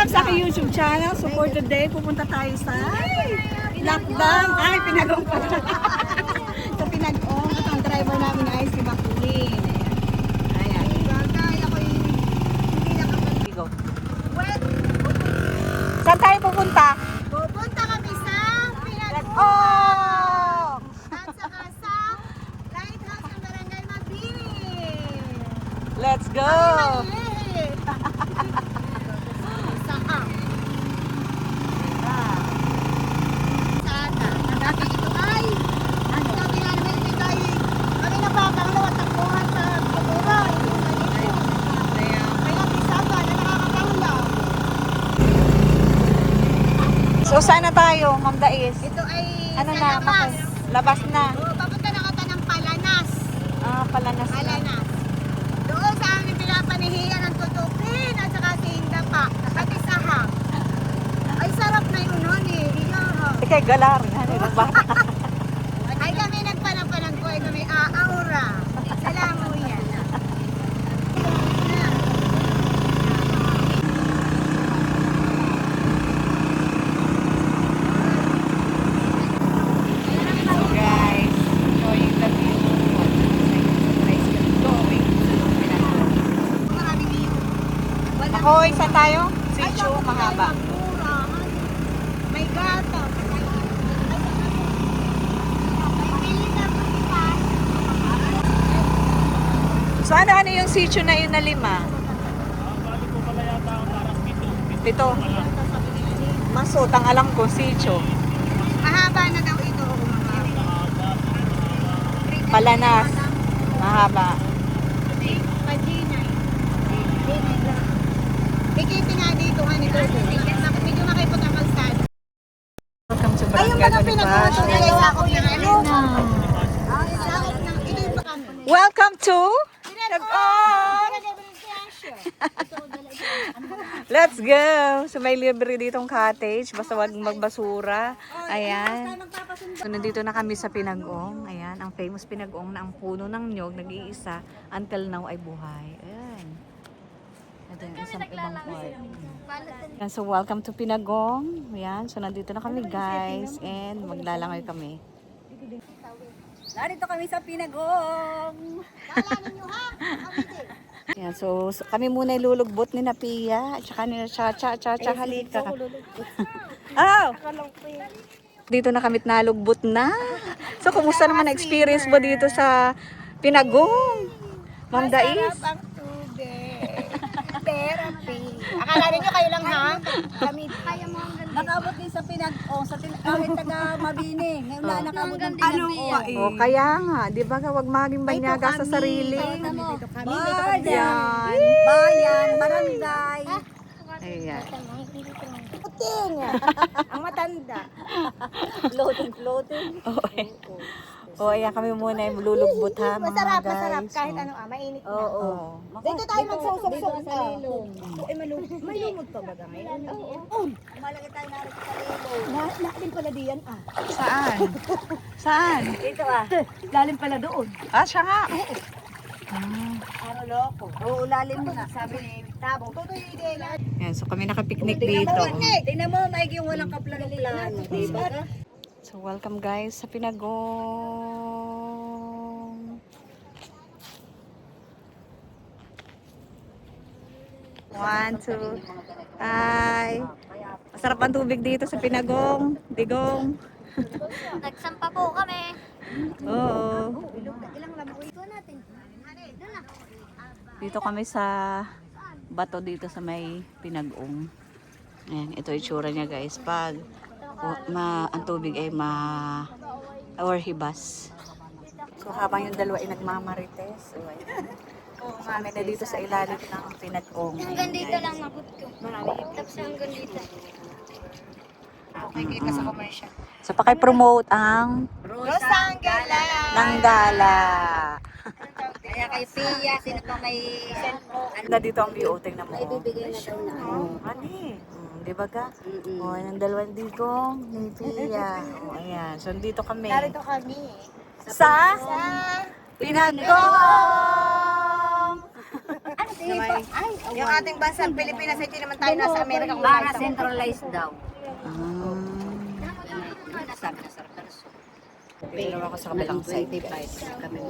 sa aking YouTube channel. So for today, pupunta tayo sa Lakdan. Ay, Pinagong pa. Sa Pinagong. At ang driver namin ay si Bakulin. Ayan. Go. Saan tayo pupunta? Pupunta kami sa Pinagong. Oh! At saka sa Lighthouse ng Barangay Mabini. Let's go! Maliit. Saan? Sana. Dati ito ay, ano? Sabi nga naman ito ay, kami napapangalaw at takbuhan sa Pagura. Kaya pisaba na nakakapangalaw. So saan na tayo, Ma'am Dais? Ito ay Ano sa na? labas. Labas na. Oo, papunta na kata ng Palanas. Palanas na. Palanas. Doon sa amin pinapanihiyan ng tutukin at saka tinda pa. At isahang. Ay, sarap na yun, honey. Iyaha. Ikay galar. Ano yung bata? Ay, kami nagpanang ko. Ay, kami aura. Salamat yan. So guys, enjoying the view. Maraming iyo. Walang- Ako, saan tayo? Ay, Sitio, dapat mahaba. tayo magmura, honey. May gato. May pili na po kita. So ano yung sitio na yun na 5? Pito. Masot, ang alam ko, sitio. Mahaba na daw ito. Palanas. Mahaba. Pagina. Bikiti nga dito nga ni Toto. Medyo makipot ang kalsada. Welcome to Ay, yung Barangay mga pinag-uuso Bonifacio. nila sa ako ng ano. Ay, sakop ng ito pa kami. Welcome to Pinagong! Let's go! So may libre ditong cottage. Basta wag magbasura. Ayan. So nandito na kami sa Pinagong. Ayan. Ang famous Pinagong na ang puno ng nyog nag-iisa until now ay buhay. Ayan. Ito yung isang ibang part. Ayan, so welcome to Pinagong. Ayan. So nandito na kami guys. And maglalangoy kami. Narito kami sa Pinagong. Wala ninyo ha? Kami din. Yan, so kami muna ilulugbot ni Napia at saka ni Cha halika ka. Oh! Dito na kami nalugbot na. So kumusta naman ang experience mo dito sa Pinagong? Ma'am Dais? Masarap ang tubig. Therapy. Akala ninyo kayo lang ha? Kami kaya mo ang ganda. Nakabot din sa Pinagong, sa kahit taga Mabini. Ngayon na nakabot ng Pinagong. Oh, kaya nga, 'di ba wag maging banyaga sa sarili. Yan. Bayan, barangay. Ayan. Puting. Ang matanda. Floating. Oh, ayan kami muna yung lulugbot ha, mga Masarap, guys. masarap. Kahit Oh. ano mainit na. Oo. Oh. Dito tayo magsusok-sok Dito sa Lilong. Ay, may lumot pa ba ngayon? Oo. Malaki tayo narito sa Lilong. Lalim pala diyan ah. Saan? Saan? Dito ah. Lalim pala doon. Ah, siya nga. Ano loko? Oo, lalim mo na. Sabi ni Tabo. Tutoy din. Yan, so kami nakapiknik dito. Tingnan mo, maigi yung walang kaplano-plano. Diba ka? So welcome guys sa Pinagong. One, two. Hi. Masarap ang tubig dito sa Pinagong. Digong. Nagsampa po kami. Oo. Ilang lamboy ito natin. Doon na. Dito kami sa bato dito sa may Pinagong. Ayan, ito itsura niya guys. Pag ang tubig ay or hibas. So habang yung dalawa ay nagmamarites, so ayan. Kami na dito sa ilalim ng Pinagong. Hanggang dito lang nakot ko. Tapos hanggang dito. Okay, kita sa commercial. So pakipromote ang Rosangala! Nanggala. Kaya kay Pia, sino pa may cellphone? Na dito ang view, tingnan mo. Ibibigay na daw na. Ani, di ba ka? O, ng dalawang digong, ni Pia. O, ayan. So, dito kami. Narito kami. Sa Sa Pinagong! Ano Yung ating bansang Pilipinas, hindi naman tayo nasa Amerika. Para centralized daw. Sabi na sarap na lusog. Pero ako sa kabilang side. Kami.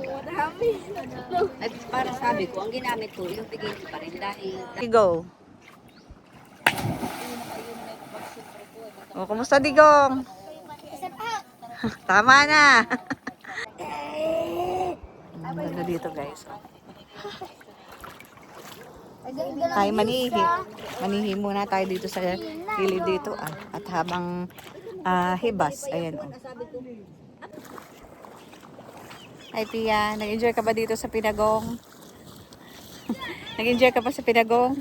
Ay, para sabi ko, ang ginamit ko, yung bigay ko pa rin dahil Go. O, kumusta Digong? Tama na. Ang ganda dito guys. Tayo manihi. Manihi muna tayo dito sa gilid dito. At habang hibas. Ayan. Oh. Hi Pia, nag-enjoy ka ba dito sa Pinagong? Nag-enjoy ka ba sa Pinagong?